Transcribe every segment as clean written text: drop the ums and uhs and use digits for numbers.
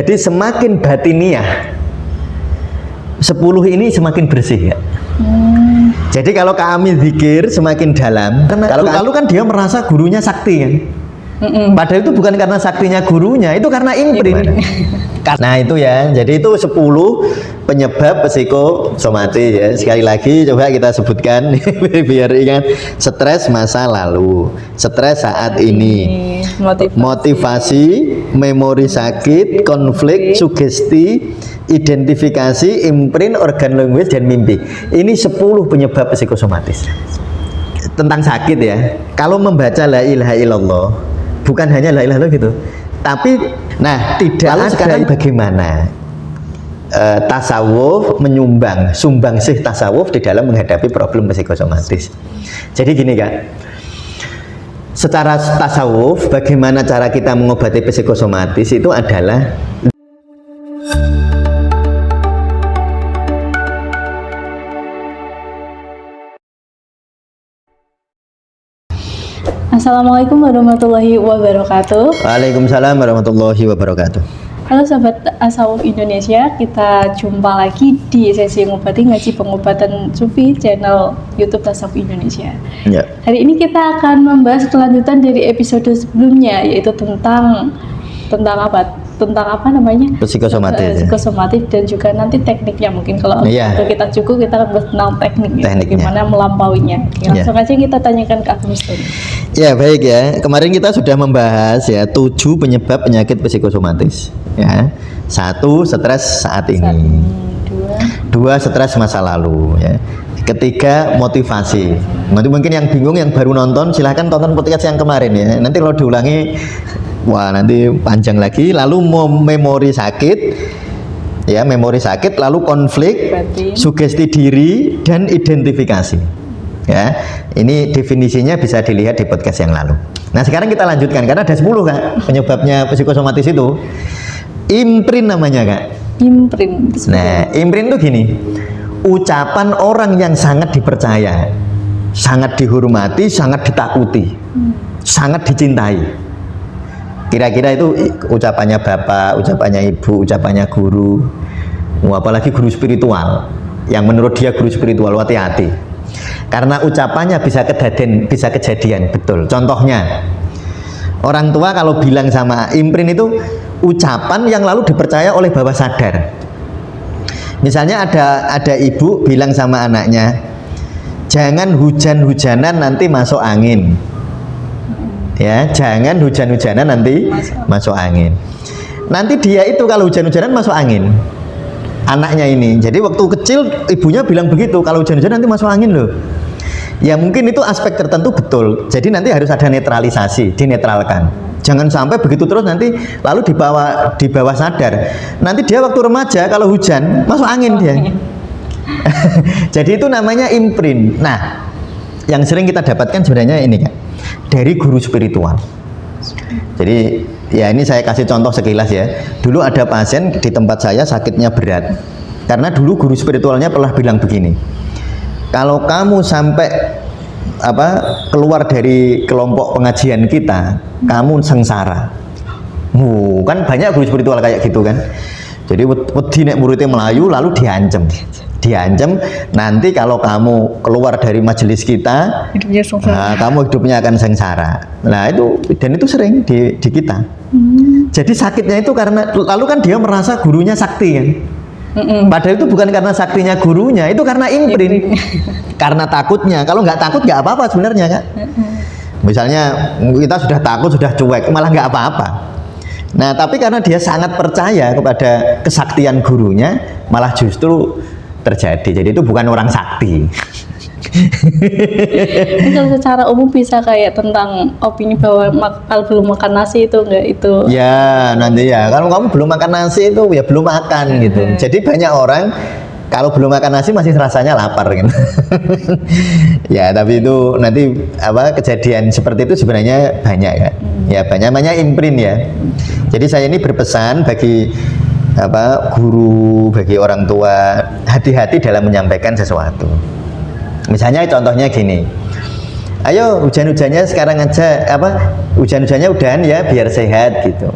Jadi semakin batiniah 10 ini semakin bersih ya. Jadi kalau kami zikir semakin dalam, kalau kan dia merasa gurunya sakti kan. Padahal itu bukan karena saktinya gurunya, itu karena imprint. Nah itu ya, jadi itu 10 penyebab psikosomatis ya. Sekali lagi coba kita sebutkan biar ingat. Stres masa lalu, stres saat ini, motivasi, memori sakit, konflik, sugesti, identifikasi, imprint, organ linguis, dan mimpi. Ini 10 penyebab psikosomatis. Tentang sakit ya, kalau membaca la ilaha illallah, bukan hanya la ilaha illallah gitu, tapi nah tidak lalu sekarang bagaimana tasawuf menyumbang sumbangsih tasawuf di dalam menghadapi problem psikosomatis. Jadi gini Kak, secara tasawuf bagaimana cara kita mengobati psikosomatis itu adalah Assalamualaikum warahmatullahi wabarakatuh. Waalaikumsalam warahmatullahi wabarakatuh. Halo sahabat Tasawuf Indonesia, kita jumpa lagi di sesi ngobati ngaji pengobatan sufi channel YouTube Tasawuf Indonesia. Ya. Hari ini kita akan membahas kelanjutan dari episode sebelumnya, yaitu tentang apa? Tentang apa namanya? Psikosomatis. Psikosomatis dan juga nanti tekniknya, mungkin kalau kita cukup kita akan bahas tentang tekniknya, bagaimana melampauinya. Langsung aja kita tanyakan ke Akung Mustoni. Ya baik ya, kemarin kita sudah membahas ya 7 penyebab penyakit psikosomatis ya. 1 stres saat ini, 2 stres masa lalu ya. 3 motivasi. Nanti mungkin yang bingung yang baru nonton silahkan tonton podcast yang kemarin ya. Nanti kalau diulangi wah nanti panjang lagi. Lalu memori sakit ya, memori sakit, lalu konflik, sugesti diri, dan identifikasi ya. Ini definisinya bisa dilihat di podcast yang lalu. Nah sekarang kita lanjutkan karena ada 10 Kak penyebabnya psikosomatis itu. Imprint namanya Kak. Imprint. Nah imprint itu gini, ucapan orang yang sangat dipercaya, sangat dihormati, sangat ditakuti, sangat dicintai. Kira-kira itu ucapannya bapak, ucapannya ibu, ucapannya guru, apalagi guru spiritual yang menurut dia guru spiritual, hati-hati karena ucapannya bisa kejadian betul. Contohnya orang tua kalau bilang sama imprint itu ucapan yang lalu dipercaya oleh bawah sadar. Misalnya ada ibu bilang sama anaknya, jangan hujan-hujanan nanti masuk angin. Ya, jangan hujan-hujanan nanti masuk angin. Nanti dia itu kalau hujan-hujanan masuk angin. Anaknya ini. Jadi waktu kecil ibunya bilang begitu, kalau hujan-hujanan nanti masuk angin loh. Ya mungkin itu aspek tertentu betul. Jadi nanti harus ada netralisasi, dinetralkan. Jangan sampai begitu terus nanti lalu di bawah sadar. Nanti dia waktu remaja kalau hujan masuk angin dia. Jadi itu namanya imprint. Nah, yang sering kita dapatkan sebenarnya ini Kak, dari guru spiritual. Jadi ya ini saya kasih contoh sekilas ya. Dulu ada pasien di tempat saya sakitnya berat. Karena dulu guru spiritualnya pernah bilang begini. Kalau kamu sampai keluar dari kelompok pengajian kita, kamu sengsara. Kan banyak guru spiritual kayak gitu kan. Jadi wedi nek muridnya Melayu lalu diancam nanti kalau kamu keluar dari majelis kita kamu hidupnya akan sengsara. Nah itu sering di kita. Jadi sakitnya itu karena lalu kan dia merasa gurunya sakti kan. Padahal itu bukan karena saktinya gurunya, itu karena imprint. Karena takutnya. Kalau nggak takut nggak apa-apa sebenarnya Kak. Misalnya kita sudah takut, sudah cuek, malah nggak apa-apa. Nah tapi karena dia sangat percaya kepada kesaktian gurunya, malah justru terjadi. Jadi itu bukan orang sakti. Ini kalau secara umum bisa kayak tentang opini bahwa kalau belum makan nasi itu enggak itu. Ya nanti ya kalau kamu belum makan nasi itu ya belum makan gitu. Jadi banyak orang kalau belum makan nasi masih rasanya lapar gitu. Ya tapi itu nanti kejadian seperti itu sebenarnya banyak ya. Ya banyak imprint ya. Jadi saya ini berpesan bagi guru, bagi orang tua, hati-hati dalam menyampaikan sesuatu. Misalnya contohnya gini, ayo hujan-hujannya sekarang aja, apa hujan-hujannya udahan ya biar sehat gitu.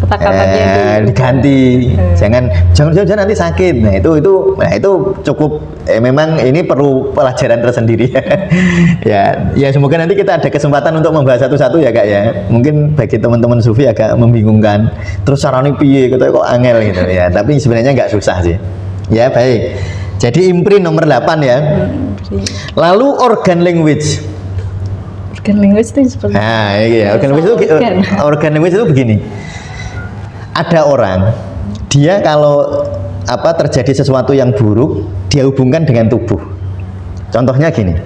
Kata-katanya Diganti, jangan hujan nanti sakit. Nah itu cukup. Memang ini perlu pelajaran tersendiri. ya semoga nanti kita ada kesempatan untuk membahas satu-satu ya kak ya. Mungkin bagi teman-teman sufi agak membingungkan. Terus caranya piye, kok angel gitu ya. Tapi sebenarnya nggak susah sih. Ya baik. Jadi imprint nomor 8 ya. Lalu organ language. Organ language itu seperti Nah, iya, organ language itu begini. Ada orang, dia kalau terjadi sesuatu yang buruk, dia hubungkan dengan tubuh. Contohnya gini.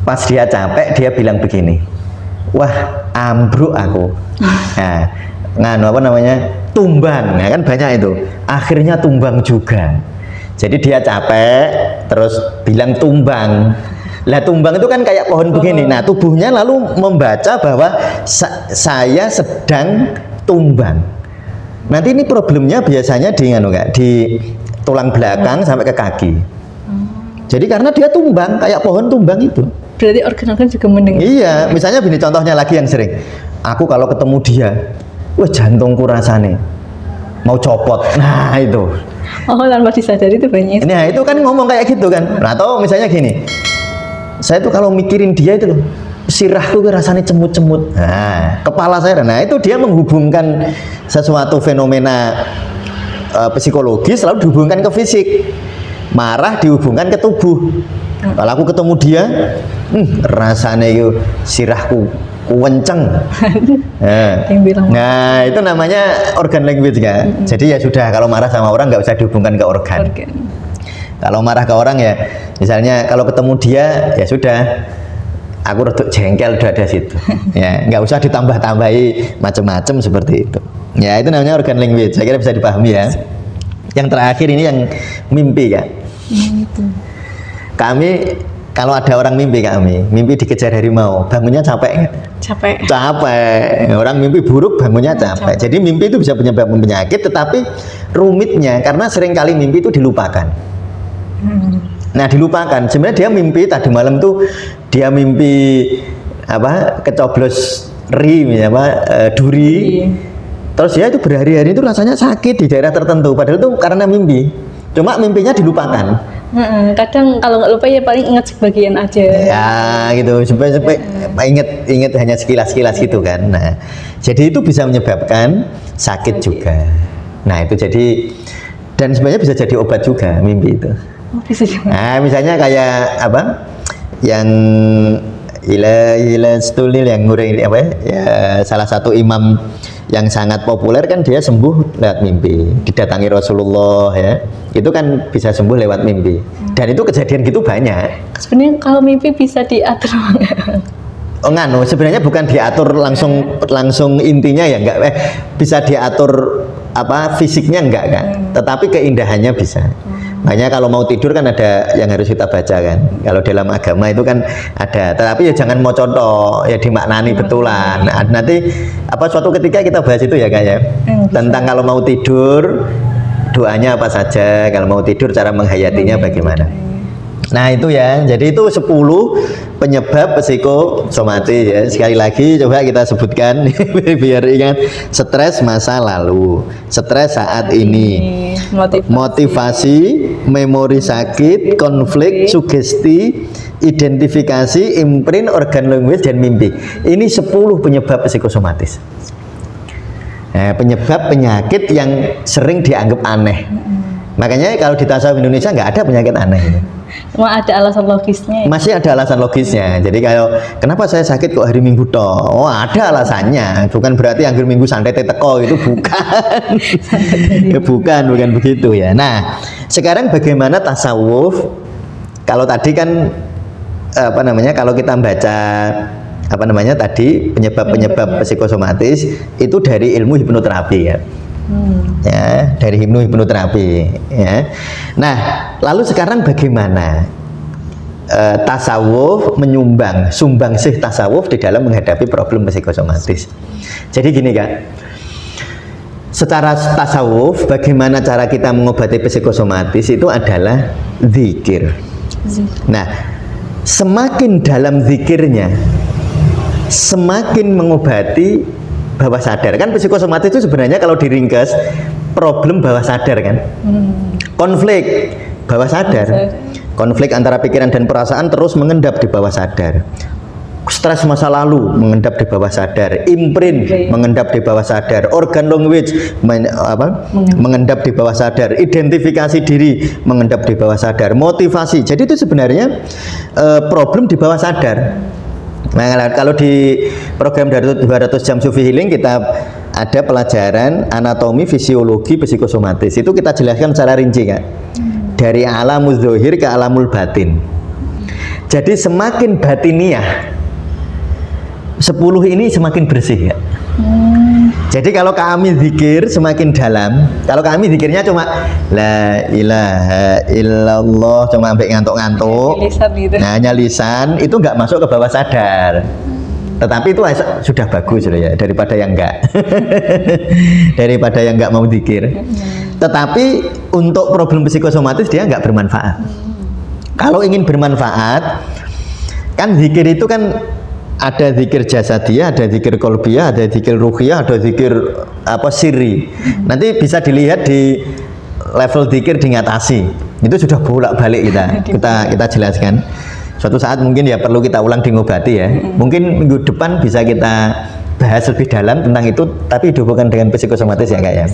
Pas dia capek, dia bilang begini. Wah, ambruk aku. Tumbang. Nah, kan banyak itu. Akhirnya tumbang juga. Jadi dia capek, terus bilang tumbang. Lah tumbang itu kan kayak pohon begini. Nah tubuhnya lalu membaca bahwa saya sedang tumbang. Nanti ini problemnya biasanya di tulang belakang sampai ke kaki. Jadi karena dia tumbang, kayak pohon tumbang itu. Berarti organ-organ juga mendengar. Iya, misalnya gini contohnya lagi yang sering. Aku kalau ketemu dia, wah jantungku rasane mau copot. Nah itu. Oh, tanpa disadari itu banyak. Nah itu kan ngomong kayak gitu kan. Nah atau misalnya gini, saya tuh kalau mikirin dia itu loh, sirahku rasanya cemut-cemut. Nah kepala saya, nah itu dia menghubungkan sesuatu fenomena psikologis lalu dihubungkan ke fisik. Marah dihubungkan ke tubuh. Kalau aku ketemu dia, rasanya itu sirahku kenceng. Nah itu namanya organ language kan. Jadi ya sudah, kalau marah sama orang nggak usah dihubungkan ke organ. Kalau marah ke orang ya, misalnya kalau ketemu dia ya sudah, aku reduk jengkel udah ada situ. Ya nggak usah ditambah-tambahi macam-macam seperti itu. Ya itu namanya organ language. Saya kira bisa dipahami ya. Yang terakhir ini yang mimpi kan. Kami kalau ada orang mimpi dikejar harimau, bangunnya capek. Capek. Orang mimpi buruk bangunnya capek. Jadi mimpi itu bisa menyebabkan penyakit, tetapi rumitnya karena seringkali mimpi itu dilupakan. Nah dilupakan. Sebenarnya dia mimpi tadi malam tuh dia mimpi kecoblos duri. Terus dia itu berhari-hari itu rasanya sakit di daerah tertentu. Padahal itu karena mimpi. Cuma mimpinya dilupakan. Kadang kalau nggak lupa ya paling ingat sebagian aja. Ya gitu, sampai ingat hanya sekilas gitu kan. Nah, jadi itu bisa menyebabkan sakit juga. Nah itu jadi, dan sebenarnya bisa jadi obat juga mimpi itu. Bisa juga. Nah misalnya kayak yang Ila Stulil yang nguring salah satu imam yang sangat populer kan dia sembuh lewat mimpi, didatangi Rasulullah ya, itu kan bisa sembuh lewat mimpi. Dan itu kejadian gitu banyak. Sebenarnya kalau mimpi bisa diatur. Sebenarnya bukan diatur langsung intinya ya enggak, bisa diatur fisiknya enggak kan, tetapi keindahannya bisa. Makanya kalau mau tidur kan ada yang harus kita baca kan. Kalau dalam agama itu kan ada. Tetapi ya jangan mau contoh, ya dimaknani betulan. Nah, nanti suatu ketika kita bahas itu ya kak ya. Tentang kalau mau tidur doanya apa saja. Kalau mau tidur cara menghayatinya bagaimana. Nah itu ya. Jadi itu 10 penyebab psikosomatis ya. Sekali lagi coba kita sebutkan biar ingat. Stres masa lalu, stres saat ini, motivasi, memori sakit, konflik, sugesti, identifikasi, imprint, organ language, dan mimpi. Ini 10 penyebab psikosomatis. Nah, penyebab penyakit yang sering dianggap aneh. Makanya kalau di tasawuf Indonesia nggak ada penyakit aneh. Cuma ada alasan logisnya. Masih ada alasan logisnya. Jadi kalau kenapa saya sakit kok hari Minggu toh? Oh ada alasannya. Bukan berarti hari Minggu santai teko itu bukan. bukan begitu ya. Nah sekarang bagaimana tasawuf? Kalau tadi kan kalau kita baca tadi penyebab psikosomatis itu dari ilmu hipnoterapi ya. Ya, dari hipnoterapi ya. Nah, lalu sekarang bagaimana tasawuf sumbangsih tasawuf di dalam menghadapi problem psikosomatis. Jadi gini Kak, secara tasawuf bagaimana cara kita mengobati psikosomatis itu adalah zikir. Nah, semakin dalam zikirnya, semakin mengobati bawah sadar. Kan psikosomatis itu sebenarnya kalau diringkas problem bawah sadar kan, konflik bawah sadar, konflik antara pikiran dan perasaan terus mengendap di bawah sadar. Stres masa lalu mengendap di bawah sadar, imprint mengendap di bawah sadar, organ language mengendap di bawah sadar, identifikasi diri mengendap di bawah sadar, motivasi. Jadi itu sebenarnya problem di bawah sadar. Nah, kalau di program 200 jam Sufi Healing kita ada pelajaran anatomi fisiologi psikosomatis. Itu kita jelaskan secara rinci kan. Dari alamul zahir ke alamul batin. Jadi semakin batiniah 10 ini semakin bersih ya. Jadi kalau kami zikir semakin dalam, kalau kami zikirnya cuma la ilaha illallah, cuma sampai ngantuk-ngantuk, Gitu. nah hanya lisan, itu nggak masuk ke bawah sadar. Tetapi itu sudah bagus loh ya, daripada yang enggak. Daripada yang enggak mau zikir. Tetapi untuk problem psikosomatis dia nggak bermanfaat. Kalau ingin bermanfaat, kan zikir itu kan ada zikir jasadiyah, ada zikir kolbiyah, ada zikir ruhiyah, ada zikir sirri. Nanti bisa dilihat di level zikir diatasi. Itu sudah bolak-balik kita jelaskan. Suatu saat mungkin ya perlu kita ulang di ngobati ya. Mungkin minggu depan bisa kita bahas lebih dalam tentang itu, tapi dihubungkan dengan psikosomatis ya Kak ya.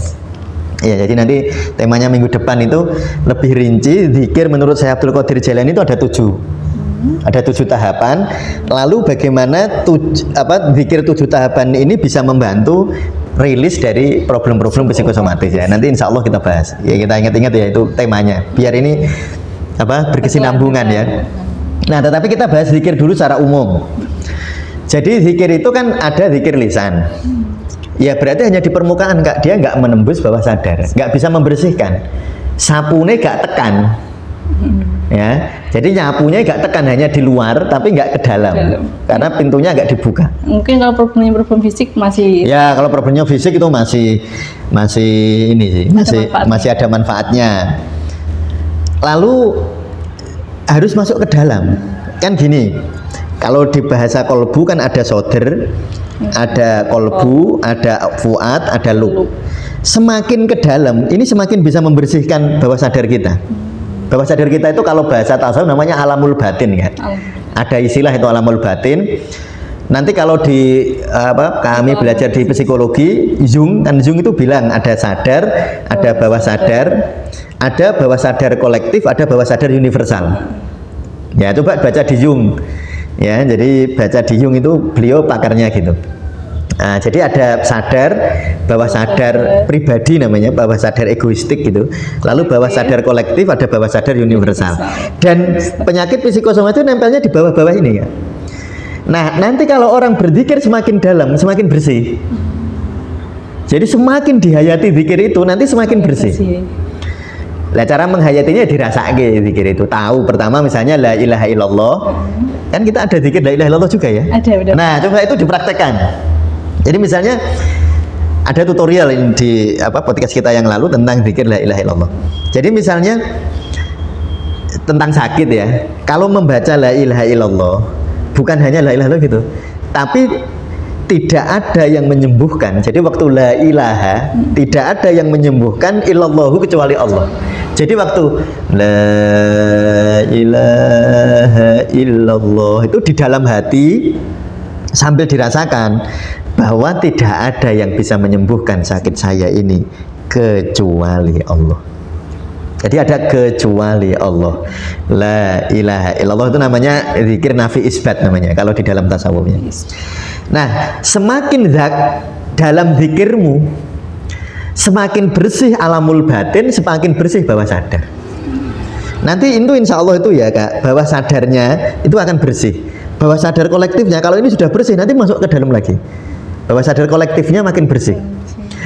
Ya, jadi nanti temanya minggu depan itu lebih rinci. Zikir menurut Syekh Abdul Qadir Jailani itu ada 7. Ada 7 tahapan. Lalu bagaimana zikir 7 tahapan ini bisa membantu rilis dari problem-problem psikosomatis ya. Nanti insya Allah kita bahas. Ya kita ingat-ingat ya itu temanya. Biar ini berkesinambungan ya. Nah, tetapi kita bahas zikir dulu secara umum. Jadi zikir itu kan ada zikir lisan. Ya berarti hanya di permukaan Kak, dia nggak menembus bawah sadar, nggak bisa membersihkan. Sapune nggak tekan. Ya, jadi nyapunya nggak tekan, hanya di luar tapi nggak ke dalam, karena pintunya nggak dibuka. Mungkin kalau problemnya problem fisik masih. Ya, kalau problemnya fisik itu masih ini sih, masih ada manfaatnya. Lalu harus masuk ke dalam. Kan gini, kalau di bahasa kolbu kan ada soder, ada kolbu, ada fuad, ada lub. Semakin ke dalam, ini semakin bisa membersihkan bawah sadar kita. Bawah sadar kita itu kalau bahasa tasawuf namanya alamul batin kan. Ada istilah itu alamul batin. Nanti kalau di kami belajar di psikologi, Jung itu bilang ada sadar, ada bawah sadar, ada bawah sadar kolektif, ada bawah sadar universal. Ya coba baca di Jung. Ya, jadi baca di Jung itu beliau pakarnya gitu. Nah, jadi ada sadar, bawah sadar pribadi namanya, bawah sadar egoistik gitu. Lalu bawah sadar kolektif, ada bawah sadar universal. Dan penyakit psikosomatis itu nempelnya di bawah-bawah ini ya. Nah, nanti kalau orang berzikir semakin dalam, semakin bersih. Jadi semakin dihayati zikir itu nanti semakin bersih. Nah, cara menghayatinya dirasake zikir itu. Tahu pertama misalnya la ilaha illallah. Kan kita ada zikir la ilaha illallah juga ya. Ada, benar. Nah, coba itu dipraktekkan. Jadi misalnya ada tutorial di podcast kita yang lalu tentang zikir la ilaha illallah. Jadi misalnya tentang sakit ya. Kalau membaca la ilaha illallah bukan hanya la ilaha illallah gitu, tapi tidak ada yang menyembuhkan. Jadi waktu la ilaha tidak ada yang menyembuhkan illallahu kecuali Allah. Jadi waktu la ilaha illallah itu di dalam hati sambil dirasakan bahwa tidak ada yang bisa menyembuhkan sakit saya ini kecuali Allah. Jadi ada kecuali Allah. La ilaha illallah itu namanya zikir nafi isbat namanya kalau di dalam tasawufnya. Nah, semakin dalam zikirmu, semakin bersih alamul batin, semakin bersih bawah sadar. Nanti itu insya Allah itu ya Kak, bawah sadarnya itu akan bersih. Bawah sadar kolektifnya kalau ini sudah bersih nanti masuk ke dalam lagi. Bawah sadar kolektifnya makin bersih.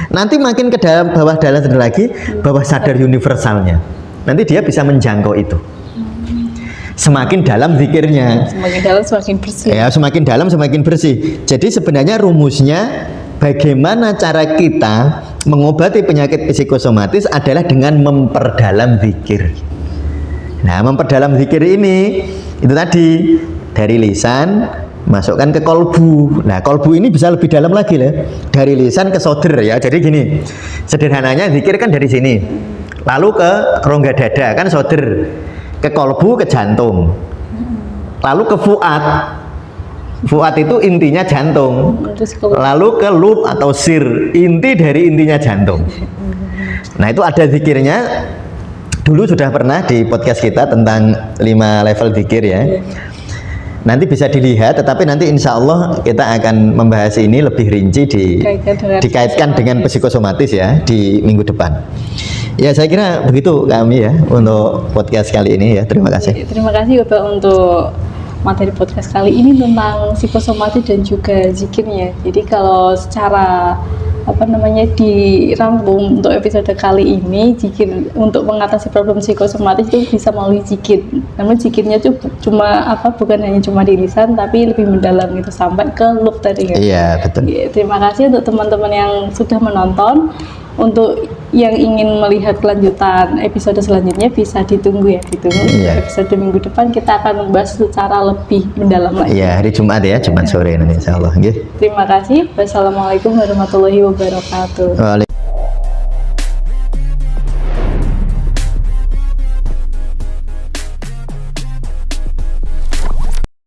Nanti makin ke dalam bawah sadar lagi, bawah sadar universalnya. Nanti dia bisa menjangkau itu. Semakin dalam zikirnya. Semakin dalam semakin bersih. Ya, semakin dalam semakin bersih. Jadi sebenarnya rumusnya bagaimana cara kita mengobati penyakit psikosomatis adalah dengan memperdalam zikir. Nah, memperdalam zikir ini itu tadi dari lisan masukkan ke kolbu. Nah, kolbu ini bisa lebih dalam lagi lah. Dari lisan ke soder ya. Jadi gini, sederhananya zikir kan dari sini. Lalu ke rongga dada kan soder. Ke kolbu, ke jantung. Lalu ke fuad. Fuad itu intinya jantung. Terus kalau Lalu ke lub atau sir, inti dari intinya jantung. Nah, itu ada zikirnya. Dulu sudah pernah di podcast kita tentang 5 level zikir ya. Nanti bisa dilihat, tetapi nanti insya Allah kita akan membahas ini lebih rinci dikaitkan dengan psikosomatis ya di minggu depan. Ya, saya kira begitu kami ya untuk podcast kali ini ya. Terima kasih. terima kasih Bapak untuk materi podcast kali ini tentang psikosomatis dan juga zikirnya. Jadi kalau secara dirangkum untuk episode kali ini, zikir untuk mengatasi problem psikosomatis itu bisa melalui zikir. Namun zikirnya itu bukan hanya cuma di lisan, tapi lebih mendalam gitu sampai ke lub tadi kan. Iya, betul. Terima kasih untuk teman-teman yang sudah menonton. Untuk yang ingin melihat kelanjutan episode selanjutnya bisa ditunggu. Iya. Episode minggu depan kita akan membahas secara lebih mendalam lagi. Iya, hari Jumat ya, Jumat sore nanti insya Allah. Terima kasih. Wassalamualaikum warahmatullahi wabarakatuh.